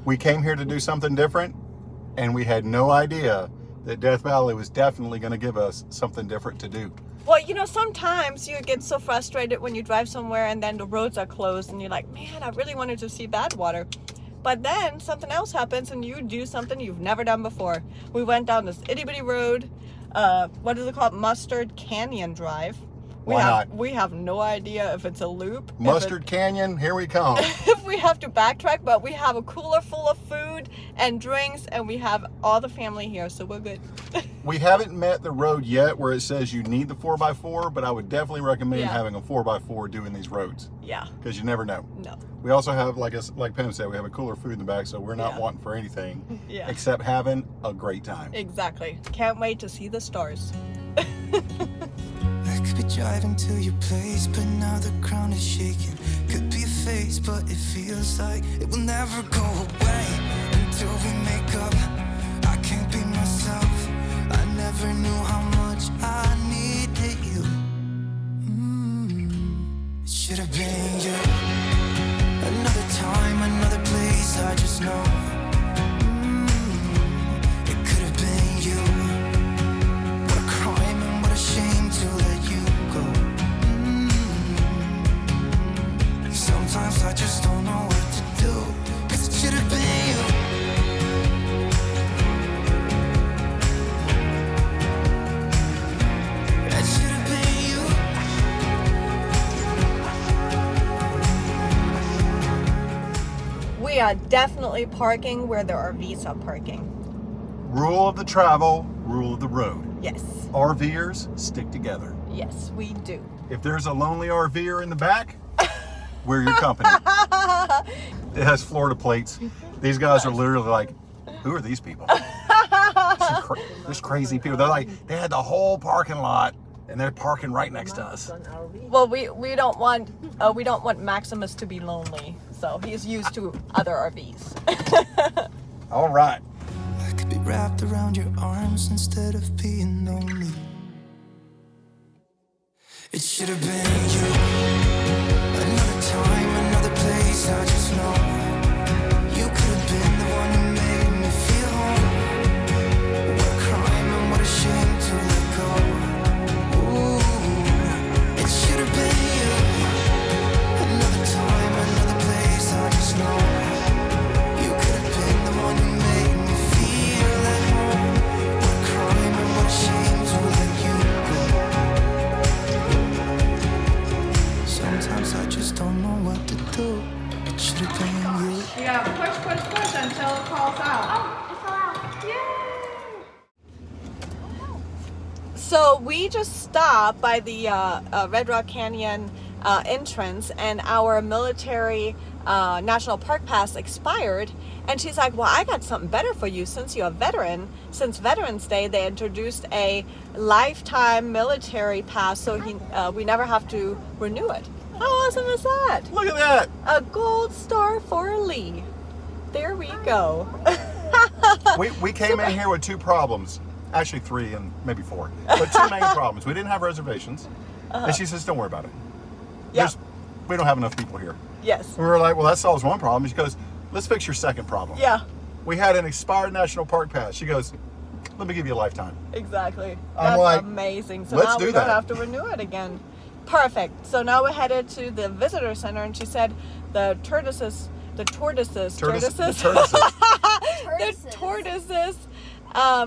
We came here to do something different, and we had no idea that Death Valley was definitely going to give us something different to do. Well, you know, sometimes you get so frustrated when you drive somewhere and then the roads are closed and you're like, man, I really wanted to see Badwater. But then something else happens and you do something you've never done before. We went down this itty bitty road. What is it called? Mustard Canyon Drive. Why not? We have no idea if it's a loop. Mustard Canyon, here we come. If we have to backtrack, but we have a cooler full of food and drinks, and we have all the family here, so we're good. We haven't met the road yet where it says you need the 4x4, but I would definitely recommend having a 4x4 doing these roads. Yeah. Because you never know. No. We also have, like Pam said, we have a cooler food in the back, so we're not wanting for anything except having a great time. Exactly. Can't wait to see the stars. I could be driving to your place, but now the ground is shaking. Could be a phase, but it feels like it will never go away until we make up. I can't be myself. I never knew how much I needed you. It should have been you. Another time, another place, I just know. It could have been you. What a crime and what a shame to let you go. Sometimes I just don't know what to do, 'cause it should have been you. It should have been you. We are definitely parking where the RVs are parking. Rule of the travel, rule of the road. Yes. RVers stick together. Yes, we do. If there's a lonely RVer in the back, we're your company. It has Florida plates. These guys are literally like, who are these people? There's crazy people. They're like, they had the whole parking lot and they're parking right next to us. Well, we don't want Maximus to be lonely, so he's used to other RVs. All right. I could be wrapped around your arms instead of being lonely. It should have been you. Another time, another place, I just know. You could have been the one who made me feel home. What a crime and what a shame to let go. Ooh, it should have been you. Another time, another place, I just know. You could have been the one who made me feel at home. What a crime and what a shame to let you go. Sometimes I just don't know what to do. It should have been you. Yeah, push until it falls out. Oh, it fell out. Yay! So we just stopped by the Red Rock Canyon entrance, and our military national park pass expired. And she's like, well, I got something better for you since you're a veteran. Since Veterans Day, they introduced a lifetime military pass, so we never have to renew it. How awesome is that? Look at that. A gold star for Lee. There we go. We came in here with two problems. Actually 3 and maybe 4. But 2 main problems. We didn't have reservations. And she says, don't worry about it. Yeah. We don't have enough people here. Yes. And we were like, well, that solves one problem. She goes, let's fix your second problem. Yeah, We had an expired national park pass. She goes, let me give you a lifetime. exactly. I'm That's like, amazing. So let's now do we don't that. have to renew it again. Perfect. So now we're headed to the visitor center, and she said the tortoises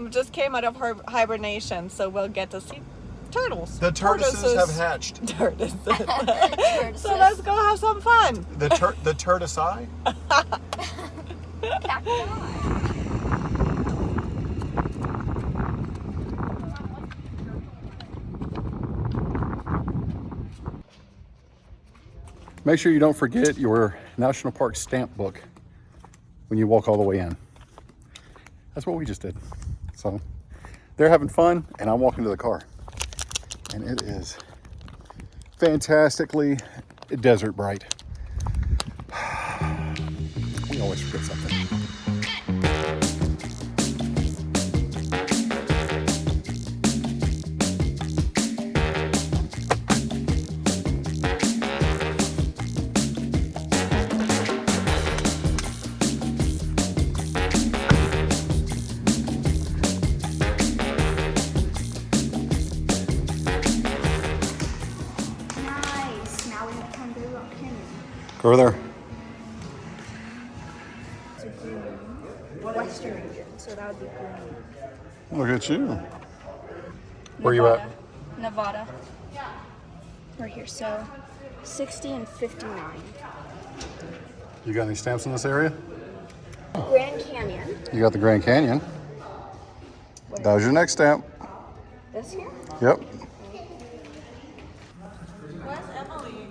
just came out of hibernation, so we'll get to see turtles. The tortoises have hatched. Tortoises. So let's go have some fun. The tortoise eye? Make sure you don't forget your National Park stamp book when you walk all the way in. That's what we just did. So they're having fun and I'm walking to the car. And it is fantastically desert bright. We always forget something. Over there. Western region, so that would be green. Look at you. Where you at? Nevada. Right here, so 60 and 59. You got any stamps in this area? Grand Canyon. You got the Grand Canyon. That was your next stamp. This here? Yep. Where's Emily?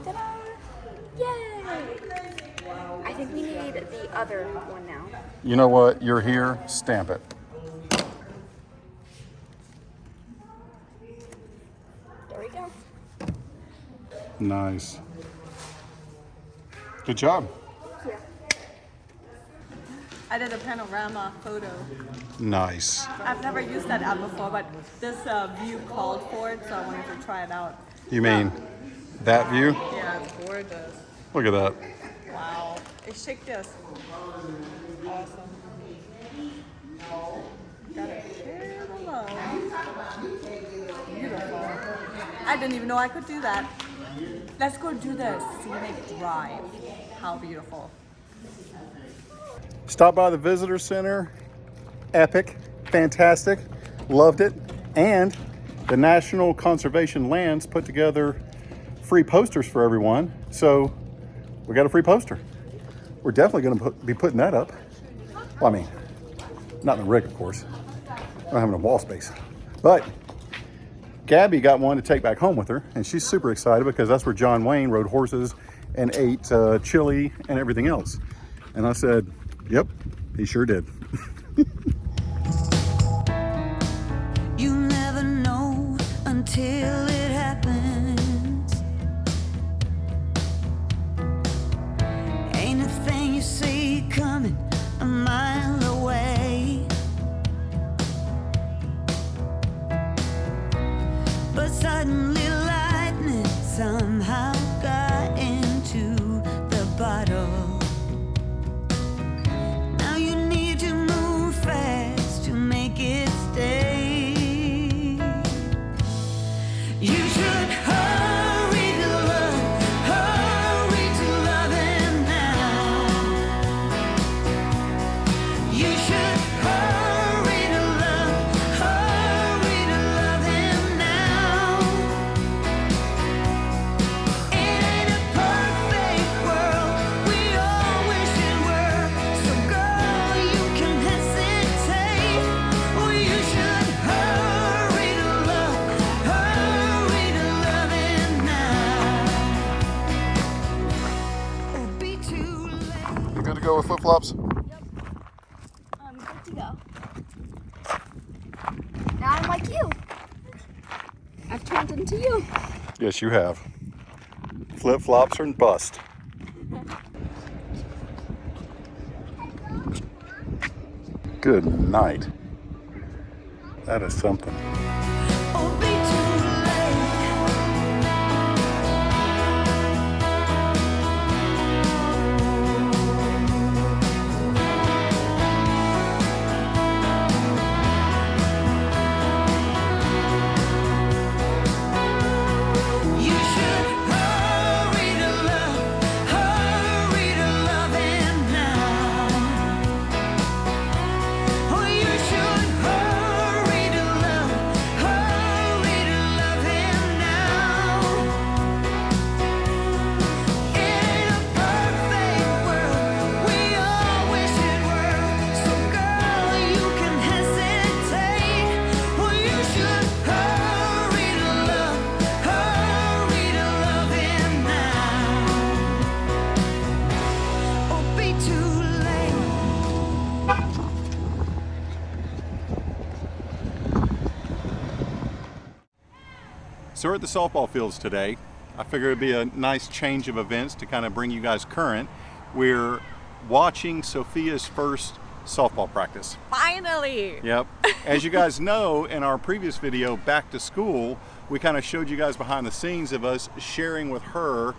Ta-da! Yay! I think we need the other one now. You know what? You're here. Stamp it. There we go. Nice. Good job. Here. I did a panorama photo. Nice. I've never used that app before, but this view called for it, so I wanted to try it out. You mean that view? Yeah, it's gorgeous. Look at that. Wow. Ich schick this. Awesome. Gotta share the love. Beautiful. I didn't even know I could do that. Let's go do the scenic drive. How beautiful. Stop by the visitor center. Epic, fantastic, loved it. And the National Conservation Lands put together free posters for everyone. So we got a free poster. We're definitely going to be putting that up. Well, I mean, not in the rig, of course. I don't have enough wall space. But Gabby got one to take back home with her, and she's super excited because that's where John Wayne rode horses and ate chili and everything else. And I said, yep, he sure did. You never know until it happens. Ain't a thing you see coming a mile away. But suddenly lightning somehow got into the bottle. Now you need to move fast to make it stay. You should hurry to love him now. You should hurry to love him now. It ain't a perfect world, we all wish it were. So girl, you can hesitate, or you should hurry to love him now. Or be too late. You good to go with flip-flops? I'm good to go. Now I'm like you. I've turned into you. Yes, you have. Flip-flops are bust. Good night. That is something. Or be too late. You should hurry to love him now. Or you should hurry to love him now. It ain't a perfect world, we all wish it were. So girl, you can hesitate, or you should hurry to love him now. Or be too late. So we're at the softball fields today. I figured it'd be a nice change of events to kind of bring you guys current. We're watching Sophia's first softball practice. Finally! Yep. As you guys know, in our previous video, Back to School, we kind of showed you guys behind the scenes of us sharing with her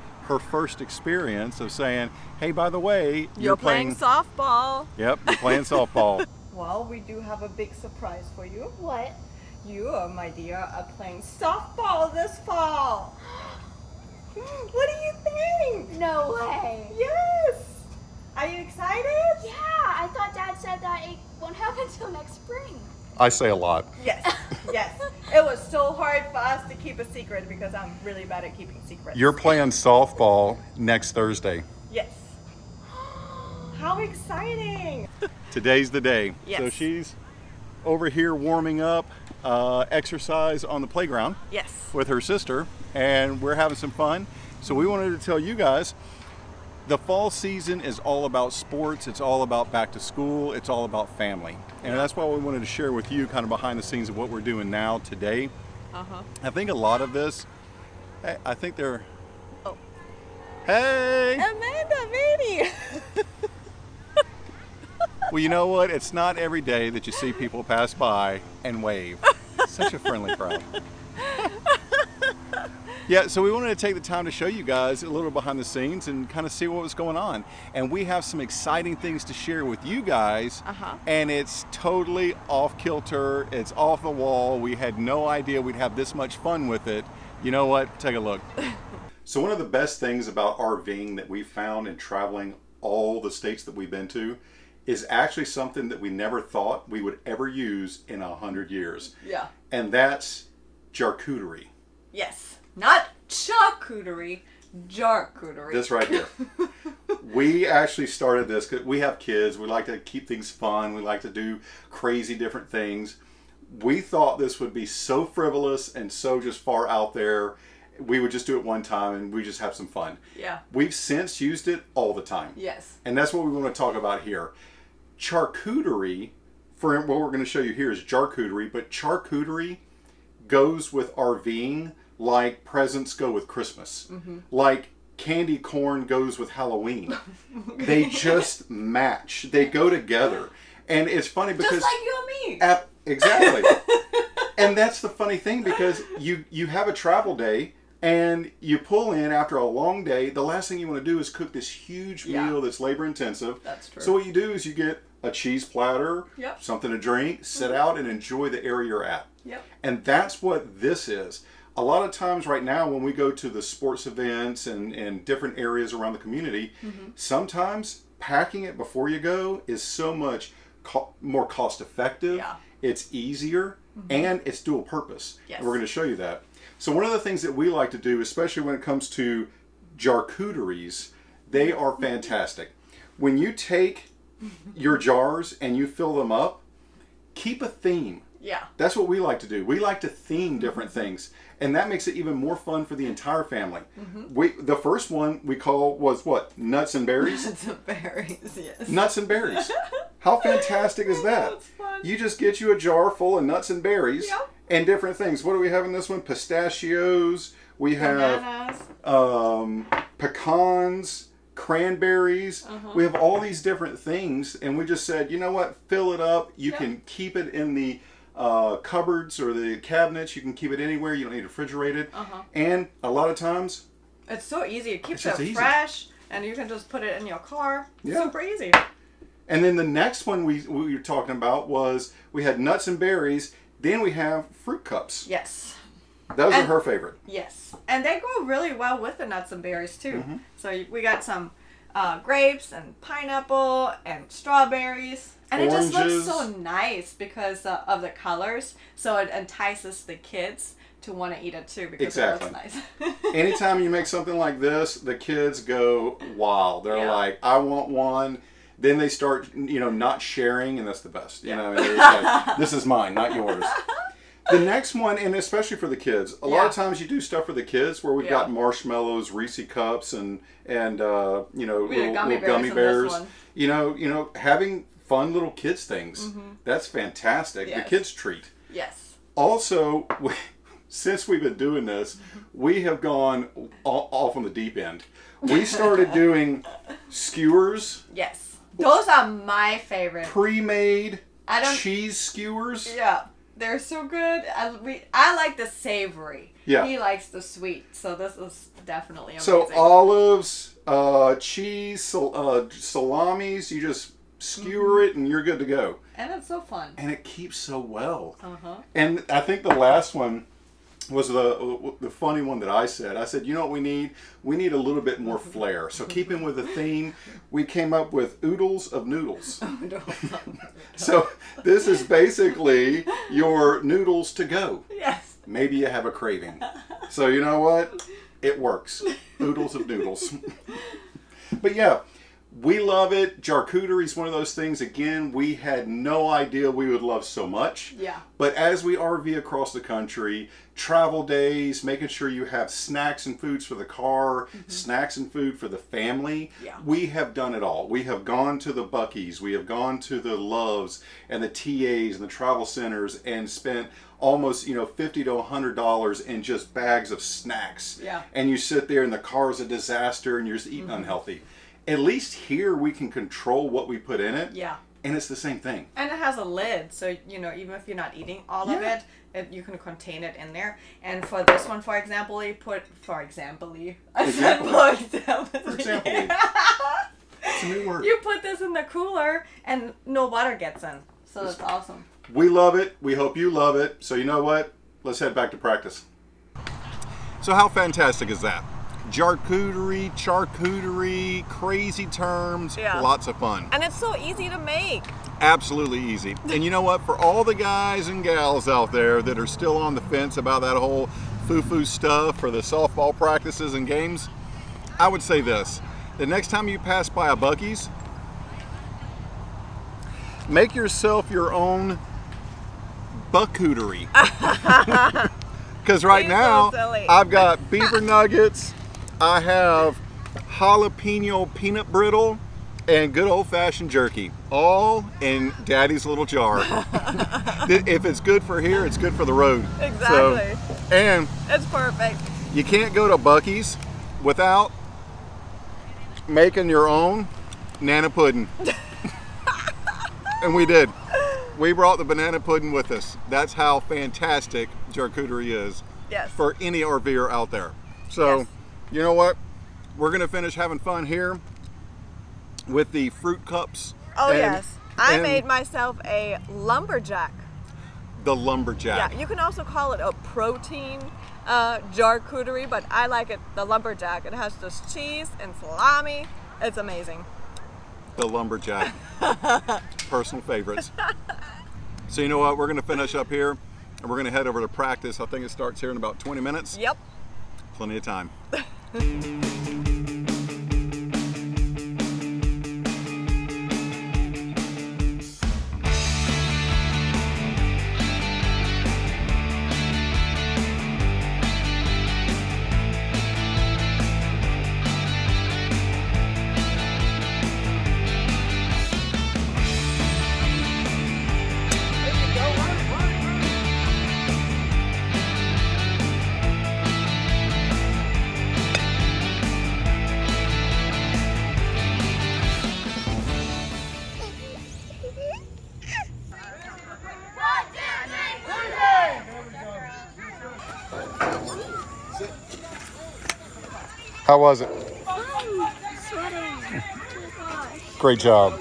first experience of saying, hey, by the way, You're playing softball. Yep, you're playing softball. Well, we do have a big surprise for you. What? You, my dear, are playing softball this fall. What do you think? No way. Yes. Are you excited? Yeah, I thought Dad said that it won't happen until next spring. I say a lot. Yes. Yes. It was so hard for us to keep a secret because I'm really bad at keeping secrets. You're playing softball next Thursday. Yes. How exciting. Today's the day. Yes. So she's over here warming up, exercise on the playground Yes. with her sister, and we're having some fun. So we wanted to tell you guys, the fall season is all about sports. It's all about back to school. It's all about family. And that's why we wanted to share with you kind of behind the scenes of what we're doing now today. Uh-huh. I think a lot of this, I think they're, Oh. Hey! Amanda, Manny. Well, you know what? It's not every day that you see people pass by and wave. Such a friendly crowd. Yeah, so we wanted to take the time to show you guys a little behind the scenes and kind of see what was going on. And we have some exciting things to share with you guys. Uh-huh. And it's totally off kilter. It's off the wall. We had no idea we'd have this much fun with it. You know what? Take a look. So one of the best things about RVing that we found in traveling all the states that we've been to is actually something that we never thought we would ever use in 100 years. Yeah. And that's charcuterie. Yes. Not charcuterie, jarcuterie. This right here. We actually started this because we have kids. We like to keep things fun. We like to do crazy different things. We thought this would be so frivolous and so just far out there. We would just do it one time and we just have some fun. Yeah. We've since used it all the time. Yes. And that's what we want to talk about here. Charcuterie, for what we're going to show you here is charcuterie, but charcuterie goes with RVing like presents go with Christmas. Mm-hmm. Like candy corn goes with Halloween. They just match. They go together. And it's funny because... Just like you and me. Exactly. And that's the funny thing because you have a travel day and you pull in after a long day. The last thing you want to do is cook this huge meal that's labor intensive. That's true. So what you do is you get a cheese platter, Yep. something to drink, sit out and enjoy the area you're at. Yep. And that's what this is. A lot of times right now when we go to the sports events and different areas around the community, sometimes packing it before you go is so much more cost effective. Yeah. It's easier and it's dual purpose. Yes. And we're going to show you that. So one of the things that we like to do, especially when it comes to charcuteries, they are fantastic. When you take your jars and you fill them up, keep a theme. Yeah. That's what we like to do. We like to theme different things, and that makes it even more fun for the entire family. The first one we was what? Nuts and berries? Nuts and berries, yes. Nuts and berries. How fantastic is that? That's fun. You just get you a jar full of nuts and berries Yep. and different things. What do we have in this one? Pistachios. We have Bananas. Pecans, cranberries. We have all these different things, and we just said, you know what? Fill it up. You can keep it in the cupboards or the cabinets. You can keep it anywhere. You don't need to refrigerate it. And a lot of times, It's so easy. It keeps It's just it easy. fresh, and you can just put it in your car. Yeah. Super easy. and then the next one we were talking about was we had nuts and berries. Then we have fruit cups. Yes. Those are And- her favorite. Yes. And they go really well with the nuts and berries, too. So we got some grapes and pineapple and strawberries. And it just Oranges. looks so nice because of the colors. So it entices the kids to want to eat it, too, because Exactly. it looks nice. Anytime you make something like this, the kids go wild. They're Yeah. like, I want one. Then they start, not sharing, and that's the best. Yeah. It's like, this is mine, not yours. The next one, and especially for the kids, a lot of Yeah. times you do stuff for the kids where we've Yeah. got marshmallows, Reese cups, and We did little gummy gummy bears bears. in this Having fun little kids things. That's fantastic. The Yes. kids treat. Yes. Also, since we've been doing this, we have gone off on the deep end. We started doing skewers, Yes. Those are my favorite. pre-made I don't- cheese skewers. Yeah. They're so good. I like the savory. Yeah. He likes the sweet. So this is definitely amazing. So olives, cheese, salamis, you just skewer it and you're good to go. And it's so fun. And it keeps so well. Uh-huh. And I think the last one was the funny one that I said. I said, you know what we need? We need a little bit more flair. So keeping with the theme, we came up with oodles of noodles. So this is basically your noodles to go. Yes. Maybe you have a craving. So you know what? It works. Oodles of noodles. But yeah, we love it. Charcuterie is one of those things, again, we had no idea we would love so much. Yeah. But as we RV across the country, travel days, making sure you have snacks and foods for the car, snacks and food for the family, we have done it all. We have gone to the Buc-ee's, we have gone to the Loves and the TAs and the travel centers and spent almost, $50 to $100 in just bags of snacks. Yeah. And you sit there and the car is a disaster and you're just eating unhealthy. At least here we can control what we put in it. Yeah. And it's the same thing. And it has a lid, so even if you're not eating all of it, you can contain it in there. And for this one, for example, you put It's a new word. You put this in the cooler, and no water gets in. So it's awesome. We love it. We hope you love it. So you know what? Let's head back to practice. So how fantastic is that? Charcuterie, crazy terms, lots of fun. And it's so easy to make. Absolutely easy. And you know what? For all the guys and gals out there that are still on the fence about that whole foo-foo stuff for the softball practices and games, I would say this. The next time you pass by a Buc-ee's, make yourself your own buckuterie. Because right now, I've got beaver nuggets, I have jalapeno peanut brittle, and good old-fashioned jerky, all in Daddy's little jar. If it's good for here, it's good for the road. Exactly. And it's perfect. You can't go to Buc-ee's without making your own Nana pudding. And we did. We brought the banana pudding with us. That's how fantastic charcuterie is for any RVer out there. So, you know what? We're going to finish having fun here with the fruit cups. Oh, yes. I made myself a lumberjack. The lumberjack. Yeah, you can also call it a protein charcuterie, but I like it the lumberjack. It has this cheese and salami. It's amazing. The lumberjack. Personal favorites. So you know what? We're going to finish up here and we're going to head over to practice. I think it starts here in about 20 minutes. Yep. Plenty of time. How was it? Sweating. Great job.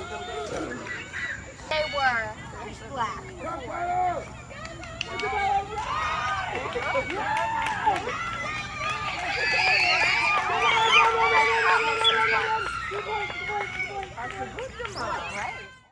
They were black. Right.